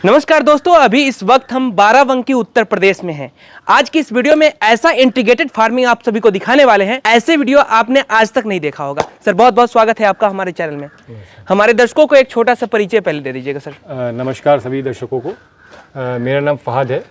नमस्कार दोस्तों, अभी इस वक्त हम बाराबंकी उत्तर प्रदेश में हैं। आज की इस वीडियो में ऐसा इंटीग्रेटेड फार्मिंग आप सभी को दिखाने वाले हैं, ऐसे वीडियो आपने आज तक नहीं देखा होगा। सर बहुत बहुत स्वागत है आपका हमारे चैनल में। हमारे दर्शकों को एक छोटा सा परिचय पहले दे दीजिएगा सर। नमस्कार सभी दर्शकों को। मेरा नाम फहद है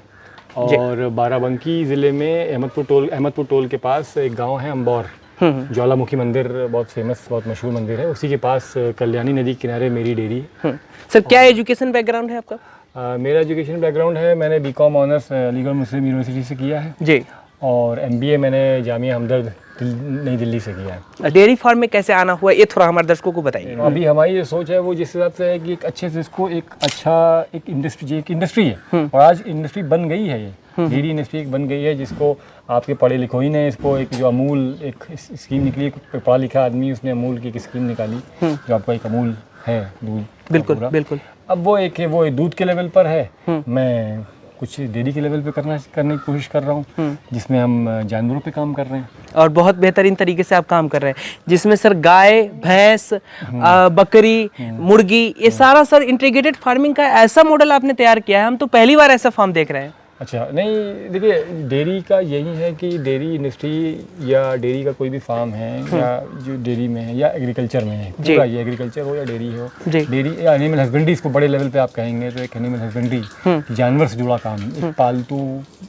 और बाराबंकी ज़िले में अहमदपुर टोल के पास एक गाँव है अम्बौर। ज्वालामुखी मंदिर बहुत फेमस, बहुत मशहूर मंदिर है। उसी के पास कल्याणी नदी के किनारे मेरी डेयरी है। सर क्या एजुकेशन बैकग्राउंड है आपका? मेरा एजुकेशन बैकग्राउंड है, मैंने बीकॉम ऑनर्स अलीगढ़ मुस्लिम यूनिवर्सिटी से किया है जी, और एमबीए मैंने जामिया हमदर्द नई दिल्ली से किया है। डेयरी फार्म में कैसे आना हुआ, ये थोड़ा हमारे दर्शकों को बताइए। अभी हमारी जो सोच है वो जिस हिसाब से है कि एक अच्छे से इसको एक इंडस्ट्री है और आज इंडस्ट्री बन गई है। ये डेयरी इंडस्ट्री एक बन गई है जिसको आपके पढ़े लिखो ही ने इसको एक जो अमूल एक स्कीम निकली, पढ़ा लिखा आदमी उसने अमूल की एक स्कीम निकाली जो आपका एक अमूल है दूध। बिल्कुल बिल्कुल। अब वो एक दूध के लेवल पर है, मैं कुछ डेयरी के लेवल पे करने की कोशिश कर रहा हूँ जिसमें हम जानवरों पे काम कर रहे हैं और बहुत बेहतरीन तरीके से आप काम कर रहे हैं, जिसमें सर गाय, भैंस, बकरी, मुर्गी, ये सारा सर इंटीग्रेटेड फार्मिंग का ऐसा मॉडल आपने तैयार किया है। हम तो पहली बार ऐसा फार्म देख रहे हैं। अच्छा, नहीं देखिए, डेयरी का यही है कि डेयरी इंडस्ट्री या डेयरी का कोई भी फार्म है या जो डेयरी में है या एग्रीकल्चर में है, पूरा ये एग्रीकल्चर हो या डेयरी हो, डेयरी या एनिमल हस्बेंड्री इसको बड़े लेवल पे आप कहेंगे तो एक एनिमल हस्बेंड्री जानवर से जुड़ा काम, एक पालतू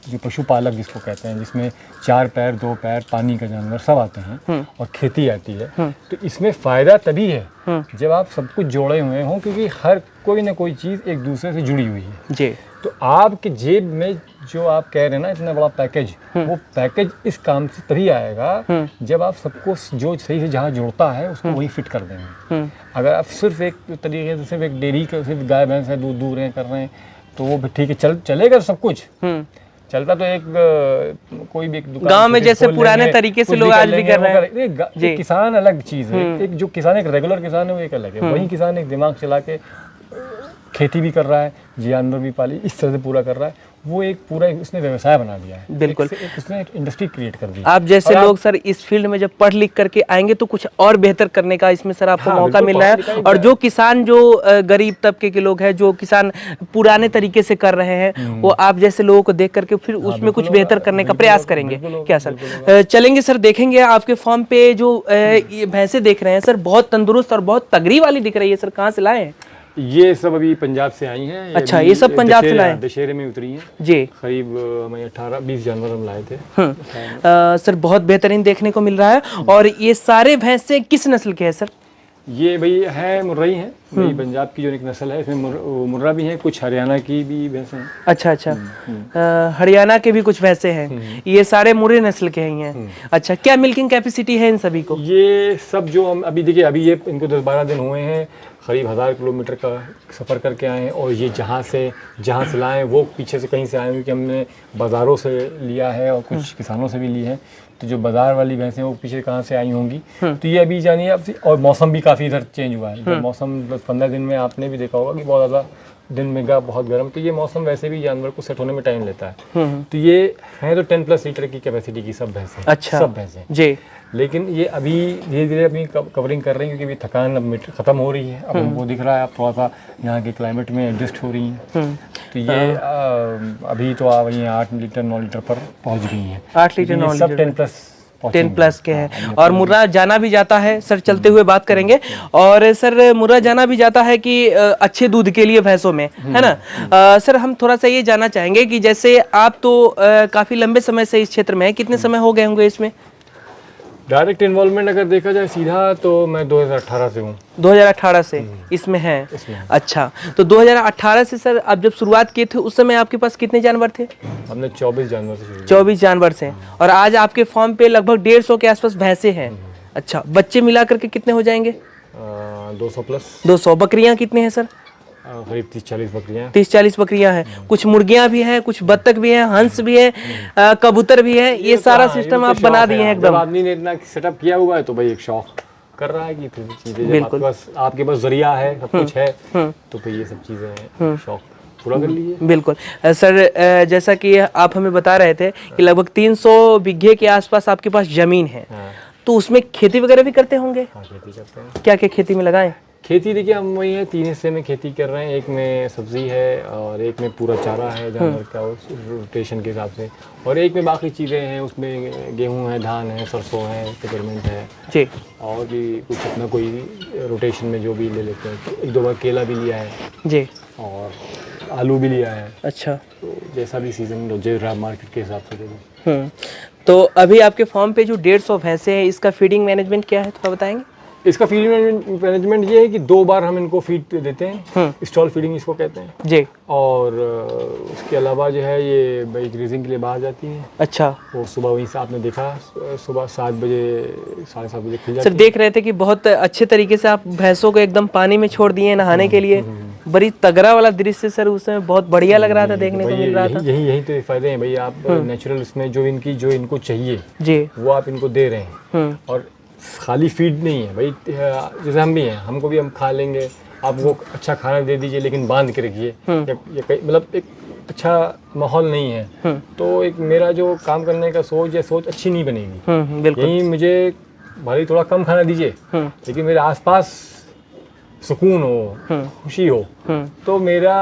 जो पशुपालक जिसको कहते हैं, जिसमें 4 पैर 2 पैर पानी का जानवर सब आते हैं और खेती आती है। तो इसमें फ़ायदा तभी है जब आप सब कुछ जोड़े हुए हों, क्योंकि हर कोई ना कोई चीज़ एक दूसरे से जुड़ी हुई है जी। तो आपके जेब में जो आप कह रहे हैं ना इतना बड़ा पैकेज, वो पैकेज इस काम से तभी आएगा जब आप सबको जो सही से जहाँ जोड़ता है उसको वही फिट कर देंगे। अगर आप सिर्फ एक तरीके से सिर्फ एक डेयरी का सिर्फ गाय भैंस है दूध दूह रहे हैं कर रहे हैं तो वो ठीक है, चलेगा सब कुछ चलता तो एक कोई भी एक दुकान गांव में जैसे पुराने तरीके से लोग आज भी कर रहे हैं। किसान अलग चीज़ है, एक जो किसान एक रेगुलर किसान है वो एक अलग है। वही किसान एक दिमाग चला के खेती भी कर रहा है, जानवर भी पाली, इस तरह से पूरा कर रहा है, वो एक पूरा उसने व्यवसाय बना दिया है। बिल्कुल, उसने एक इंडस्ट्री क्रिएट कर दी। आप जैसे लोग सर इस फील्ड में जब पढ़ लिख करके आएंगे तो कुछ और बेहतर करने का इसमें सर आपको मौका मिल रहा है। और जो किसान जो गरीब तबके के लोग हैं, जो किसान पुराने तरीके से कर रहे हैं, वो आप जैसे लोगों को देख करके फिर उसमें कुछ बेहतर करने का प्रयास करेंगे क्या सर? चलेंगे सर, देखेंगे आपके फार्म पे जो भैंसे देख रहे हैं सर, बहुत तंदुरुस्त और बहुत तगड़ी वाली दिख रही है सर। कहाँ से लाए हैं ये सब? अभी पंजाब से आई हैं। अच्छा, ये सब पंजाब से लाए? दशहरे में उतरी हैं जी। करीब हमें 18-20 जानवर हम लाए थे। सर बहुत बेहतरीन देखने को मिल रहा है। और ये सारे भैंसे किस नस्ल के हैं सर? ये भाई है मुर्राई है, भाई पंजाब की जो एक नस्ल है, इसमें मुर्रा भी है, कुछ हरियाणा की भी भैंसे हैं। अच्छा अच्छा, हरियाणा के भी कुछ भैंसे हैं। ये सारे मुर्रे नस्ल के ही हैं। अच्छा, क्या मिल्किंग कैपेसिटी है इन सभी को? ये सब जो हम अभी देखिए, अभी ये इनको 10-12 दिन हुए हैं, करीब 1000 किलोमीटर का सफ़र करके आए हैं। और ये जहाँ से लाए वो पीछे से कहीं से आए हैं, क्योंकि हमने बाज़ारों से लिया है और कुछ किसानों से भी ली है। तो जो बाज़ार वाली भैंसें वो पीछे कहाँ से आई होंगी। तो ये अभी जानिए अब, और मौसम भी काफ़ी इधर चेंज हुआ है। मौसम 15 दिन में आपने भी देखा होगा कि बहुत ज़्यादा दिन में बहुत गर्म, तो ये मौसम वैसे भी जानवर को सेट होने में टाइम लेता है। तो ये है तो 10+ लीटर की कैपेसिटी की सब भैंसें। अच्छा, सब भैंसें जी। लेकिन ये अभी धीरे धीरे अपनी कवरिंग कर रही हैं, क्योंकि थकान अब ख़त्म हो रही है। अब हमको दिख रहा है आप थोड़ा सा यहाँ के क्लाइमेट में एडजस्ट हो रही हैं। तो ये अभी तो आप वही 8 लीटर 9 लीटर पर पहुँच गई हैं। 8 लीटर 9 लीटर, सब 10+ के हैं। और मुर्रा जाना भी जाता है सर, चलते हुए बात करेंगे। और सर मुर्रा जाना भी जाता है कि अच्छे दूध के लिए भैंसों में, है ना? सर हम थोड़ा सा ये जानना चाहेंगे कि जैसे आप तो काफ़ी लंबे समय से इस क्षेत्र में हैं, कितने समय हो गए होंगे इसमें? डायरेक्ट इन्वॉल्वमेंट अगर देखा जाए सीधा तो मैं 2018 से हूँ। 2018 से इसमें है? अच्छा, तो 2018 से सर आप जब शुरुआत किए थे उस समय आपके पास कितने जानवर थे? हमने 24 जानवर से शुरू। 24 जानवर से, और आज आपके फार्म पे लगभग 150 के आसपास भैंसे हैं। अच्छा, बच्चे मिला करके कितने हो जाएंगे? 200+। 200। बकरियां कितने हैं सर? करीब 30-40 बकरियां। 30-40 बकरियां हैं। कुछ मुर्गियां भी हैं, कुछ बत्तख भी हैं, हंस भी है, कबूतर भी है। ये सारा सिस्टम आप बना दिए हैं एकदम। आदमी ने इतना सेटअप किया हुआ है तो भाई एक शौक कर रहा है कि फिर चीजें आपके पास जरिया है, सब कुछ है, तो फिर ये सब चीजें हैं, शौक पूरा कर लीजिए। बिल्कुल सर, जैसा कि आप हमें बता रहे थे कि लगभग 300 बीघे के आसपास आपके पास जमीन है। तो उसमें खेती वगैरह भी करते होंगे? हाँ, खेती करते हैं। क्या क्या खेती में लगाएं? खेती देखिए हम वही है, 3 हिस्से में खेती कर रहे हैं। एक में सब्जी है और एक में पूरा चारा है जानवर का उस रोटेशन के हिसाब से, और एक में बाकी चीज़ें हैं, उसमें गेहूं है, धान है, सरसों है, पेपरमेंट है जी और भी कुछ अपना कोई रोटेशन में जो भी ले लेते हैं। तो 1-2 बार केला भी लिया है जी। और आलू भी लिया है। अच्छा। तो जैसा भी सीज़न जो मार्केट के हिसाब से दे दें। तो अभी आपके फार्म पे जो 150 भैंसे हैं, इसका फीडिंग मैनेजमेंट क्या है, थोड़ा बताएंगे? इसका फीडिंग मैनेजमेंट ये है कि 2 बार हम इनको फीड देते हैं, स्टॉल फीडिंग इसको कहते हैं जी। और उसके अलावा जो है ये भाई ग्रेजिंग के लिए बाहर जाती हैं। अच्छा। वो सुबह वहीं से आपने देखा सुबह 7 बजे 7:30 बजे खुल जाती सर देख रहे थे कि बहुत अच्छे तरीके से आप भैंसों को एकदम पानी में छोड़ दिए हैं नहाने के लिए, बड़ी तगड़ा वाला दृश्य सर, उसमें बहुत बढ़िया लग रहा था, देखने को मिल रहा था। यही तो फायदे हैं भाई, आप नेचुरल इसमें जो इनको चाहिए जी वो आप इनको दे रहे हैं। और खाली फीड नहीं है भाई, जैसे हम भी हैं, हमको भी हम खा लेंगे, आप वो अच्छा खाना दे दीजिए लेकिन बांध के रखिए, मतलब एक अच्छा माहौल नहीं है। तो एक मेरा जो काम करने का सोच अच्छी नहीं बनेगी। बिल्कुल। यही मुझे भले थोड़ा कम खाना दीजिए लेकिन मेरे आसपास सुकून हो, खुशी हो, तो मेरा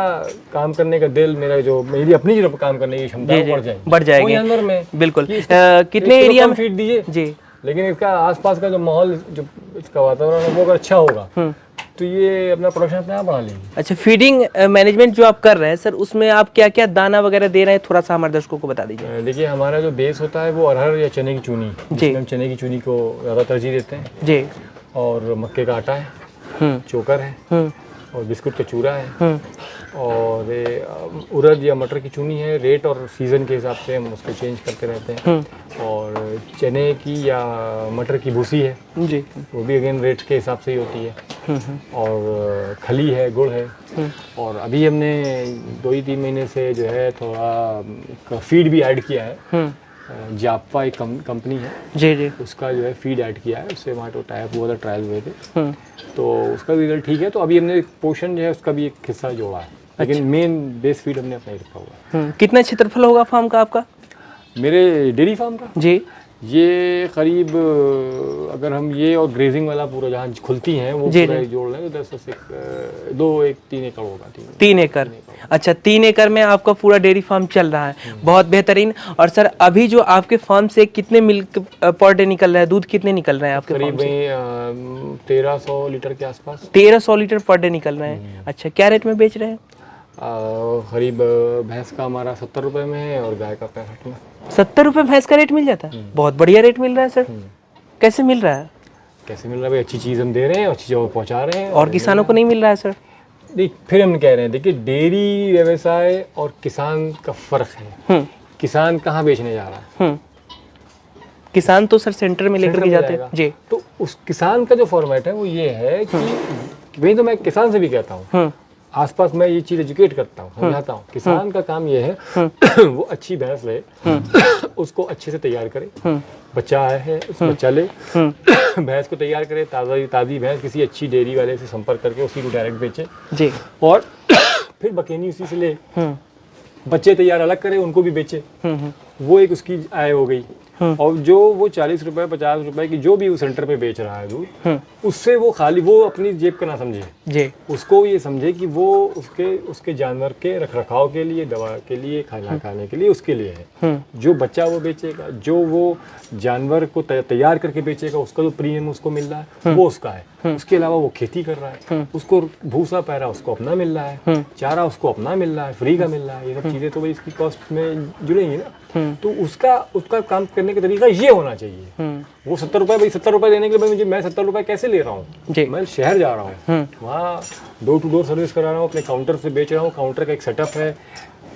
काम करने का दिल, मेरी अपनी जो काम करने की क्षमता बढ़ जाएगी जानवर में। बिल्कुल। कितने एरिया में फीड दीजिए जी, लेकिन इसका आसपास का जो माहौल, जो इसका वातावरण है वो अगर अच्छा होगा तो ये अपना प्रोडक्शन अपने आप बढ़ा लेंगे। अच्छा, फीडिंग मैनेजमेंट जो आप कर रहे हैं सर, उसमें आप क्या क्या दाना वगैरह दे रहे हैं, थोड़ा सा हमारे दर्शकों को बता दीजिए। देखिए हमारा जो बेस होता है वो अरहर या चने की चूनी, जिसमें हम चने की चूनी को ज़्यादा तरजीह देते हैं जी। और मक्के का आटा है, चोकर है और बिस्कुट का चूरा है और उड़द या मटर की चूनी है। रेट और सीज़न के हिसाब से हम उसको चेंज करते रहते हैं। और चने की या मटर की भूसी है जी, वो भी अगेन रेट के हिसाब से ही होती है। और खली है, गुड़ है। और अभी हमने 2-3 महीने से जो है थोड़ा फीड भी ऐड किया है। जापा एक कंपनी है जी जी, उसका जो है फीड ऐड किया है, उससे हमारे तो टाइप हुआ था, ट्रायल हुए थे, तो उसका भी रिजल्ट ठीक है। तो अभी हमने एक पोर्शन जो है उसका भी एक हिस्सा जोड़ा है, लेकिन मेन बेस फीड हमने अपना ही रखा हुआ है। कितना क्षेत्रफल होगा फार्म का आपका? मेरे डेयरी फार्म का जी, ये करीब अगर हम ये और ग्रेजिंग वाला पूरा जहाँ खुलती हैं वो जी, पूरा जोड़ लें तो 3 एकड़ होगा। 3 एकड़। अच्छा, 3 एकड़ में आपका पूरा डेयरी फार्म चल रहा है, बहुत बेहतरीन। और सर अभी जो आपके फार्म से कितने मिल्क पर डे निकल रहा है, दूध कितने निकल रहे हैं आपके फार्म से? करीब 1300 लीटर के आसपास। 1300 लीटर पर डे निकल रहे हैं। अच्छा, क्या रेट में बेच रहे हैं? करीब भैंस का हमारा 70 रुपये में है और गाय का 65 में। 70 रुपये भैंस का रेट मिल जाता है? बहुत बढ़िया रेट मिल रहा है सर। कैसे मिल रहा है? कैसे मिल रहा है भाई, अच्छी चीज़ हम दे रहे हैं, अच्छी जगह पहुंचा रहे हैं। और किसानों को नहीं मिल रहा है सर? नहीं, फिर हम कह रहे हैं देखिए, डेयरी व्यवसाय और किसान का फर्क है। किसान कहाँ बेचने जा रहा है? किसान तो सर सेंटर में लेकर के जाते हैं जी। तो उस किसान का जो फॉर्मेट है वो ये है कि वही तो मैं किसान से भी कहता हूँ, आसपास मैं ये चीज़ एजुकेट करता हूँ, समझाता हूँ। किसान का काम ये है वो अच्छी भैंस ले, उसको अच्छे से तैयार करे, बच्चा आया है उस बच्चा ले, भैंस को तैयार करे, ताज़ी भैंस किसी अच्छी डेयरी वाले से संपर्क करके उसी को डायरेक्ट बेचे जी, और फिर बकेनी उसी से ले, बच्चे तैयार अलग करे, उनको भी बेचे। वो एक उसकी आय हो गई। और जो वो 40 रुपए 50 रुपए की जो भी उस सेंटर पे बेच रहा है दूध, उससे वो खाली वो अपनी जेब का ना समझे जी, उसको ये समझे कि वो उसके जानवर के रखरखाव के लिए, दवा के लिए, खाना खाने के लिए, उसके लिए है। जो बच्चा वो बेचेगा, जो वो जानवर को तैयार करके बेचेगा, उसका जो प्रीमियम उसको मिल रहा है वो उसका है। उसके अलावा वो खेती कर रहा है, उसको भूसा पैरा उसको अपना मिल रहा है, चारा उसको अपना मिल रहा है, फ्री का मिल रहा है। ये सब चीज़ें तो भाई इसकी कॉस्ट में जुड़ेंगी ना। तो उसका काम करने का तरीका ये होना चाहिए। वो 70 रुपए, भाई 70 रुपए देने के लिए मैं 70 रुपए कैसे ले रहा हूँ? मैं शहर जा रहा हूँ, वहाँ डोर टू डोर सर्विस करा रहा हूँ, अपने काउंटर से बेच रहा हूँ। काउंटर का एक सेटअप है,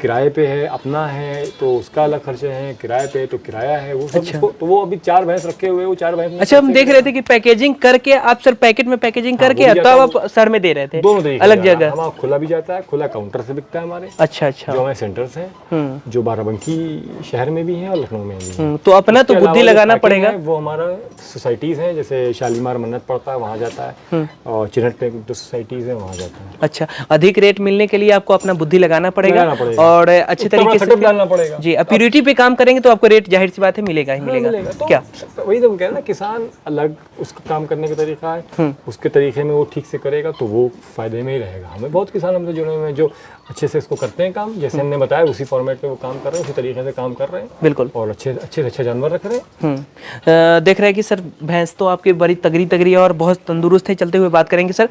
किराए पे है, अपना है तो उसका अलग खर्चे हैं, किराए पे तो किराया है वो सब। अच्छा। तो वो अभी 4 भैंस रखे हुए, वो 4 भैंस। अच्छा, हम देख रहे थे कि पैकेजिंग करके आप सर पैकेट में पैकेजिंग करके तब आप सर में दे रहे थे, दोनों तरीके अलग जगह। हमारा खुला भी जाता है, खुला काउंटर से बिकता है हमारे। अच्छा अच्छा, जो हमारे सेंटर्स हैं, जो बाराबंकी शहर में भी हैं और लखनऊ में भी हैं। तो अपना तो बुद्धि लगाना पड़ेगा। वो हमारा सोसाइटीज हैं, जैसे शालीमार मन्नत पड़ता है वहाँ जाता है, और चिन्हट पे जो सोसाइटीज है वहाँ जाता है। अच्छा, अधिक रेट मिलने के लिए आपको अपना बुद्धि लगाना पड़ेगा। और अच्छे तरीके से सेटअप डालना पड़ेगा जी। अब प्योरिटी पे काम करेंगे तो आपको रेट जाहिर सी बात है मिलेगा ही मिलेगा। तो क्या वही तो कह रहे हैं ना, किसान अलग उसका काम करने का तरीका है, उसके तरीके में वो ठीक से करेगा तो वो फायदे में ही रहेगा। हमें बहुत किसान हमसे जुड़े हुए हैं जो अच्छे से इसको करते हैं काम, जैसे हमने बताया उसी फॉर्मेट पे वो काम कर रहे हैं, उसी तरीके से काम कर रहे हैं बिल्कुल, और अच्छे से अच्छे जानवर रख रहे हैं। देख रहे हैं कि सर भैंस तो आपकी बड़ी तगड़ी है और बहुत तंदुरुस्त है। चलते हुए बात करेंगे सर,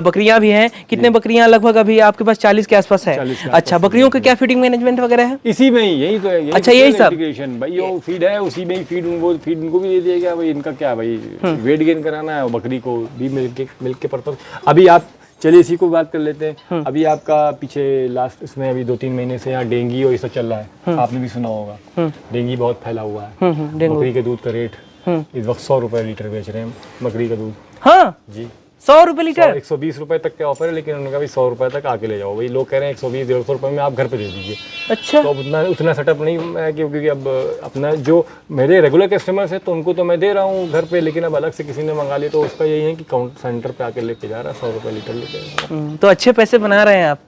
बकरियां भी हैं। कितने बकरियां लगभग अभी आपके पास? 40 के आसपास है। अच्छा, बकरियों के क्या फीडिंग मैनेजमेंट वगैरह है? इसी में ही, यही तो है। अच्छा, यही सब इंटीग्रेशन भाई, वो फीड है उसी में ही, फीड उनको भी दे दिया गया भाई। इनका क्या भाई, वेट गेन कराना है और बकरी को भी मिल्क के पर्पज। अभी आप चलिए इसी को बात कर लेते हैं। अभी आपका पीछे लास्ट इसमें अभी 2-3 महीने से यहाँ डेंगू और ये सब चल रहा है, आपने भी सुना होगा। डेंगू बहुत फैला हुआ है। बकरी के दूध का रेट इस वक्त 100 रुपए लीटर बेच रहे हैं बकरी का दूध। हाँ जी, 100 रुपए लीटर। 120 रुपए तक के ऑफर है, लेकिन उन्होंने कहा भाई 100 रुपए तक आके ले जाओ। भाई लोग कह रहे हैं 120-150 रुपए में आप घर पे दे दीजिए। अच्छा, तो अब उतना सेटअप नहीं है, क्योंकि अब अपना जो मेरे रेगुलर कस्टमर्स है तो उनको तो मैं दे रहा हूँ घर पे, लेकिन अब अलग से किसी ने मंगा लिया तो उसका यही है कि काउंट सेंटर पे आके लेके जा रहा है, 100 रुपए लीटर लेके। तो अच्छे पैसे बना रहे हैं आप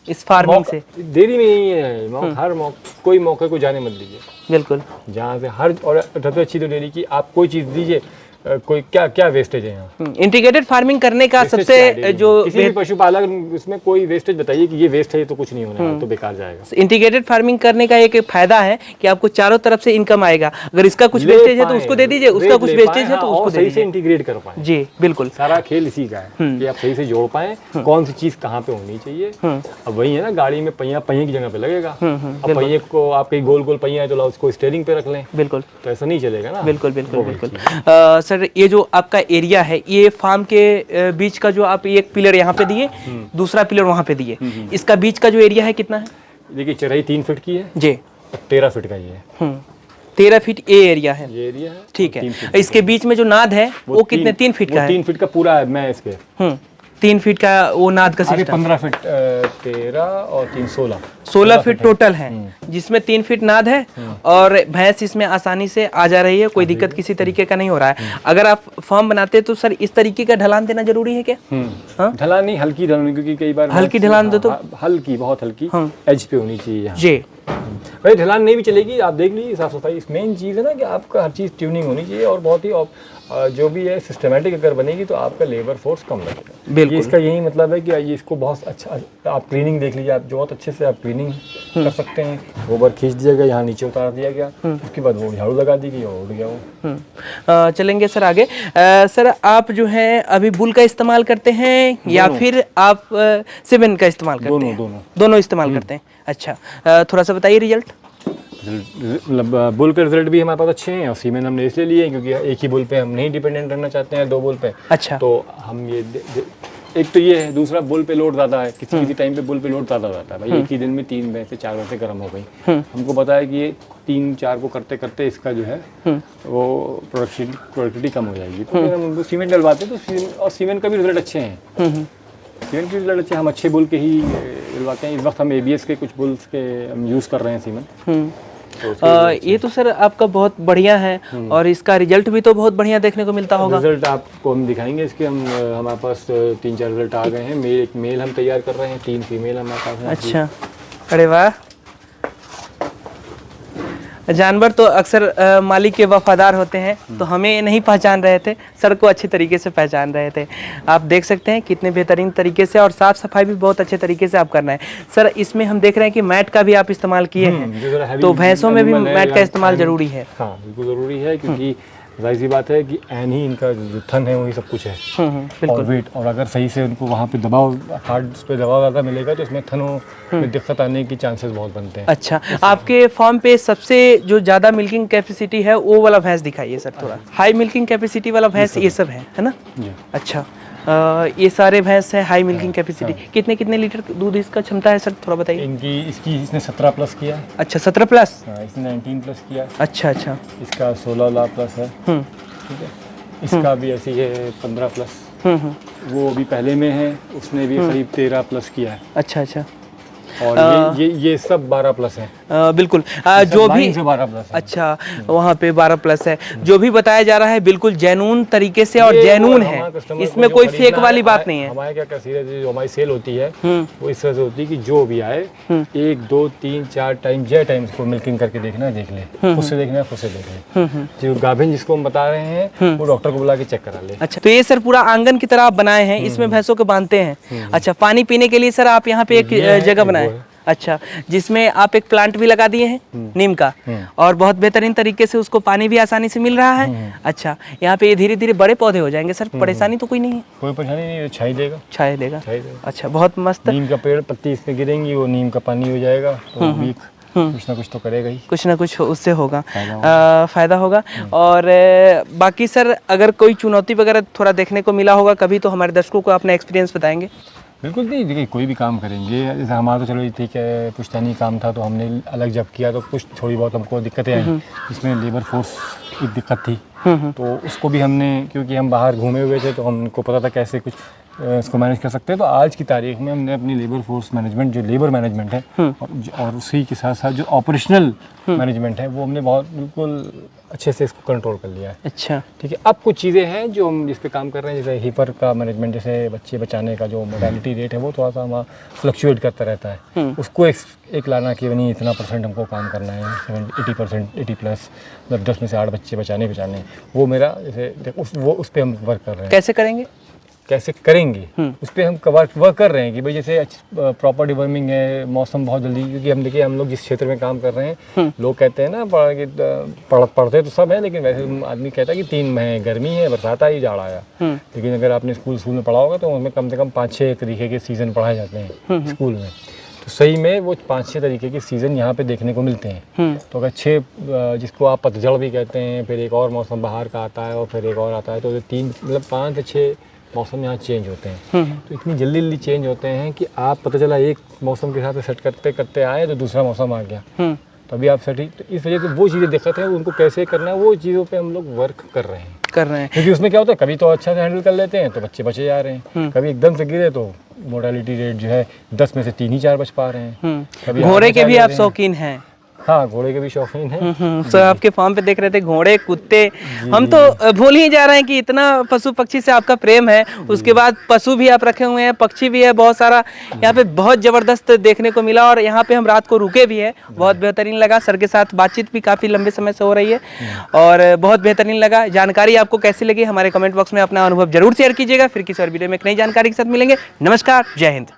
इस फार्मिंग से। डेयरी में यही है, हर कोई मौके को जाने मत दीजिए। बिल्कुल, जहाँ से हर, और सबसे अच्छी तो डेयरी की आप कोई चीज़ दीजिए, कोई क्या वेस्टेज है यहाँ। इंटीग्रेटेड फार्मिंग करने का सबसे जो किसी भी पशुपालक इसमें कोई वेस्टेज बताइए कि ये वेस्ट है तो कुछ नहीं होना, तो बेकार जाएगा। इंटीग्रेटेड फार्मिंग करने का एक फायदा है कि आपको चारों तरफ से इनकम आएगा। अगर इसका कुछ वेस्टेज है तो उसको दे दीजिए, उसका कुछ वेस्टेज है तो उसको दे सही से इंटीग्रेट कर पाए। जी बिल्कुल, सारा खेल इसी का है कि आप सही से जोड़ पाए कौन सी चीज कहाँ पे होनी चाहिए। अब वही है ना, गाड़ी में पहिया की जगह पे लगेगा। अब पहिए को आप कहीं गोल पहिया है तो उसको स्टीयरिंग पे रख लें, बिल्कुल, तो ऐसा नहीं चलेगा ना। बिल्कुल। सर ये जो आपका एरिया है, ये फार्म के बीच का जो आप एक पिलर यहाँ पे दिए, दूसरा पिलर वहाँ पे दिए, इसका बीच का जो एरिया है कितना है? देखिए चौड़ाई 3 फीट की है जी, 13 फीट का ये है। 13 फीट ये एरिया है, ये एरिया है, ठीक है। इसके बीच में जो नाद है वो कितने? 3 फीट का है? 3 फीट का पूरा है। मैं इसके 3 फीट का वो नाद का सिस्टम। 15 फीट 13 और 3 16 फीट टोटल है, जिसमें 3 फीट नाद है और भैंस इसमें आसानी से आ जा रही है, कोई दिक्कत किसी तरीके का नहीं हो रहा है। अगर आप फार्म बनाते तो सर इस तरीके का ढलान देना जरूरी है क्या? ढलान नहीं, हल्की ढलान, क्योंकि कई बार हल्की ढलान दे तो हल्की, बहुत हल्की एज पे होनी चाहिए जी। भाई ढलान नहीं भी चलेगी, आप देख लीजिए साफ सफाई। मेन चीज़ है ना कि आपका हर चीज़ ट्यूनिंग होनी चाहिए, और बहुत ही जो भी है सिस्टमेटिक अगर बनेगी तो आपका लेबर फोर्स कम लगेगा। बिल्कुल, इसका यही मतलब है कि ये इसको बहुत अच्छा, आप क्लीनिंग देख लीजिए, आप बहुत अच्छे से आप क्लीनिंग कर सकते हैं। गोबर खींच दिया गया, यहाँ नीचे उतार दिया गया, उसके बाद वो झाड़ू लगा दी गई और उड़ गया वो। चलेंगे सर आगे। सर आप जो है अभी बुल का इस्तेमाल करते हैं या फिर आप सीमेन का इस्तेमाल करते हैं? दोनों इस्तेमाल करते हैं। अच्छा, थोड़ा सा बताइए रिजल्ट। मतलब बुल के रिजल्ट भी हमारे पास अच्छे हैं, और सीमेन हमने इसलिए लिए क्योंकि एक ही बुल पे हम नहीं डिपेंडेंट रहना चाहते हैं, 2 बुल पे। अच्छा, तो हम ये एक तो ये है, दूसरा बुल पे लोड ज़्यादा है, किसी टाइम पे बुल पे लोड ज़्यादा रहता है भाई। एक ही दिन में 3 भैंसे 4 भैंसे गर्म हो गई। हमको पता है कि ये 3-4 को करते करते इसका जो है वो प्रोडक्टिविटी कम हो जाएगी, तो फिर हम सीमेंट डलवाते हैं। तो और सीमेंट का भी रिजल्ट अच्छे हैं, सीमेंट के रिजल्ट अच्छे, हम अच्छे बुल के ही डलवाते हैं। इस वक्त हम ABS के कुछ बुल्स के हम यूज़ कर रहे हैं सीमेंट। ये तो सर आपका बहुत बढ़िया है, और इसका रिजल्ट भी तो बहुत बढ़िया देखने को मिलता होगा। रिजल्ट आपको हम दिखाएंगे इसके। हमारे पास 3-4 रिजल्ट आ गए हैं। एक मेल हम तैयार कर रहे हैं, 3 फीमेल हमारे पास हैं। अच्छा, अरे वाह। जानवर तो अक्सर मालिक के वफादार होते हैं, तो हमें नहीं पहचान रहे थे, सर को अच्छे तरीके से पहचान रहे थे। आप देख सकते हैं कितने बेहतरीन तरीके से, और साफ सफाई भी बहुत अच्छे तरीके से आप करना है। सर इसमें हम देख रहे हैं कि मैट का भी आप इस्तेमाल किए हैं, तो भैंसों में भी मैट का इस्तेमाल जरूरी है। हाँ बिल्कुल ज़रूरी है, क्योंकि जाहिर सी बात है कि एन ही इनका जो थन है वही सब कुछ है, और वेट। और अगर सही से उनको वहाँ पे दबाव, हार्ड पे दबाव ज़्यादा मिलेगा तो इसमें थनों में दिक्कत आने की चांसेस बहुत बनते हैं। अच्छा, आपके फार्म पे सबसे जो ज़्यादा मिल्किंग कैपेसिटी है वो वाला भैंस दिखाइए सर थोड़ा। हाई मिल्किंग कैपेसिटी वाला भैंस ये सब है ना? अच्छा, ये सारे भैंस है हाई मिल्किंग कैपेसिटी। कितने लीटर दूध इसका क्षमता है सर, थोड़ा बताइए। इसने 17 प्लस किया है। अच्छा, 17 प्लस। इसने 19 प्लस किया। अच्छा, इसका 16 लाख प्लस है। ठीक है, इसका भी ऐसी है 15 प्लस। वो अभी पहले में है, उसने भी करीब 13 प्लस किया है। अच्छा, और ये सब 12 प्लस है। बिल्कुल जो भी से 12+ है। अच्छा वहाँ पे 12+ है, जो भी बताया जा रहा है बिल्कुल जेनून तरीके से और ये जेनून हमारे है, customer को इसमें जो कोई खरीदना फेक वाली है, बात नहीं है। हमारे क्या कैसी जो हमारी सेल होती है वो इस तरह से होती है कि जो भी आए 1 2 3 4 टाइम जय टाइम इसको मिल्किंग करके देखना है, देख ले, खुद से देखना है, खुद से देख ले। जो गाभिन जिसको हम बता रहे हैं वो डॉक्टर को बुला के चेक करा ले। अच्छा तो ये सर पूरा आंगन की तरह आप बनाए हैं, इसमें भैंसों को बांधते हैं। अच्छा पानी पीने के लिए सर आप यहाँ पे एक जगह बनाए, अच्छा जिसमें आप एक प्लांट भी लगा दिए हैं नीम का, और बहुत बेहतरीन तरीके से उसको पानी भी आसानी से मिल रहा है। अच्छा यहाँ पे ये धीरे धीरे बड़े पौधे हो जाएंगे सर, परेशानी तो कोई नहीं है? कोई परेशानी नहीं, छाई देगा, छाया देगा। छाई देगा। अच्छा बहुत मस्त। नीम का पेड़ पत्ती इसमें गिरेंगी, वो नीम का पानी हो जाएगा, तो भी कुछ ना कुछ तो करेगा ही, कुछ ना कुछ उससे होगा, फायदा होगा। और बाकी सर अगर कोई चुनौती वगैरह थोड़ा देखने को मिला होगा कभी, तो हमारे दर्शकों को अपना एक्सपीरियंस बताएंगे। बिल्कुल नहीं, देखिए कोई भी काम करेंगे, जैसे हमारा तो चलो ठीक है पुश्तैनी काम था तो हमने अलग जब किया तो कुछ थोड़ी बहुत हमको दिक्कतें आई, इसमें लेबर फोर्स की दिक्कत थी, तो उसको भी हमने, क्योंकि हम बाहर घूमे हुए थे तो हमको पता था कैसे कुछ इसको मैनेज कर सकते हैं, तो आज की तारीख में हमने अपनी लेबर फोर्स मैनेजमेंट, जो लेबर मैनेजमेंट है और उसी के साथ साथ जो ऑपरेशनल मैनेजमेंट है वो हमने बहुत बिल्कुल अच्छे से इसको कंट्रोल कर लिया है। अच्छा ठीक है, अब कुछ चीज़ें हैं जो हम जिस पे काम कर रहे हैं, जैसे हीपर का मैनेजमेंट, जैसे बच्चे बचाने का जो मोडालिटी रेट है वो थोड़ा सा हमारा फ्लक्चुएट करता रहता है, उसको एक लाना कि नहीं इतना % हमको काम करना है, 80%, 80+, मतलब 10 में से 8 बच्चे बचाने, वो मेरा जैसे उस पर हम वर्क कर रहे हैं। कैसे करेंगे उस पर हम वर्क कर रहे हैं कि भाई जैसे प्रॉपर डिवर्मिंग है, मौसम बहुत जल्दी, क्योंकि हम देखिए हम लोग जिस क्षेत्र में काम कर रहे हैं, लोग कहते हैं ना पढ़ते तो सब है, लेकिन वैसे आदमी कहता है कि 3 महीने गर्मी है, बरसात आई, जाड़ आया, लेकिन अगर आपने स्कूल में पढ़ा होगा तो उसमें कम से कम 5-6 तरीके के सीज़न पढ़ाए जाते हैं स्कूल में, तो सही में वो 5-6 तरीके के सीज़न यहाँ पे देखने को मिलते हैं। तो अगर 6 जिसको आप पतझड़ भी कहते हैं, फिर एक और मौसम बाहर का आता है और फिर एक और आता है, तो 3 मतलब 5 से 6 मौसम यहाँ चेंज होते हैं। तो इतनी जल्दी चेंज होते हैं कि आप पता चला एक मौसम के साथ सेट करते करते आए तो दूसरा मौसम आ गया, तो अभी आप सेट ही, तो इस वजह से वो चीज़ें दिक्कत है, उनको कैसे करना है वो चीज़ों पे हम लोग वर्क कर रहे हैं क्योंकि उसमें क्या होता है, कभी तो अच्छा से हैंडल कर लेते हैं तो बच्चे बचे जा रहे हैं, कभी एकदम से गिरे तो मोडालिटी रेट जो है 10 में से 3 ही 4 बच पा रहे हैं। घोड़े के भी आप शौकीन हैं? हाँ घोड़े के भी शौकीन हैं। सर आपके फार्म पे देख रहे थे घोड़े, कुत्ते, हम तो भूल ही जा रहे हैं कि इतना पशु पक्षी से आपका प्रेम है, उसके बाद पशु भी आप रखे हुए हैं, पक्षी भी है बहुत सारा, यहाँ पे बहुत ज़बरदस्त देखने को मिला, और यहाँ पे हम रात को रुके भी है, बहुत बेहतरीन लगा। सर के साथ बातचीत भी काफ़ी लंबे समय से हो रही है और बहुत बेहतरीन लगा। जानकारी आपको कैसी लगी हमारे कमेंट बॉक्स में अपना अनुभव जरूर शेयर कीजिएगा। फिर किसी और वीडियो में एक नई जानकारी के साथ मिलेंगे। नमस्कार, जय हिंद।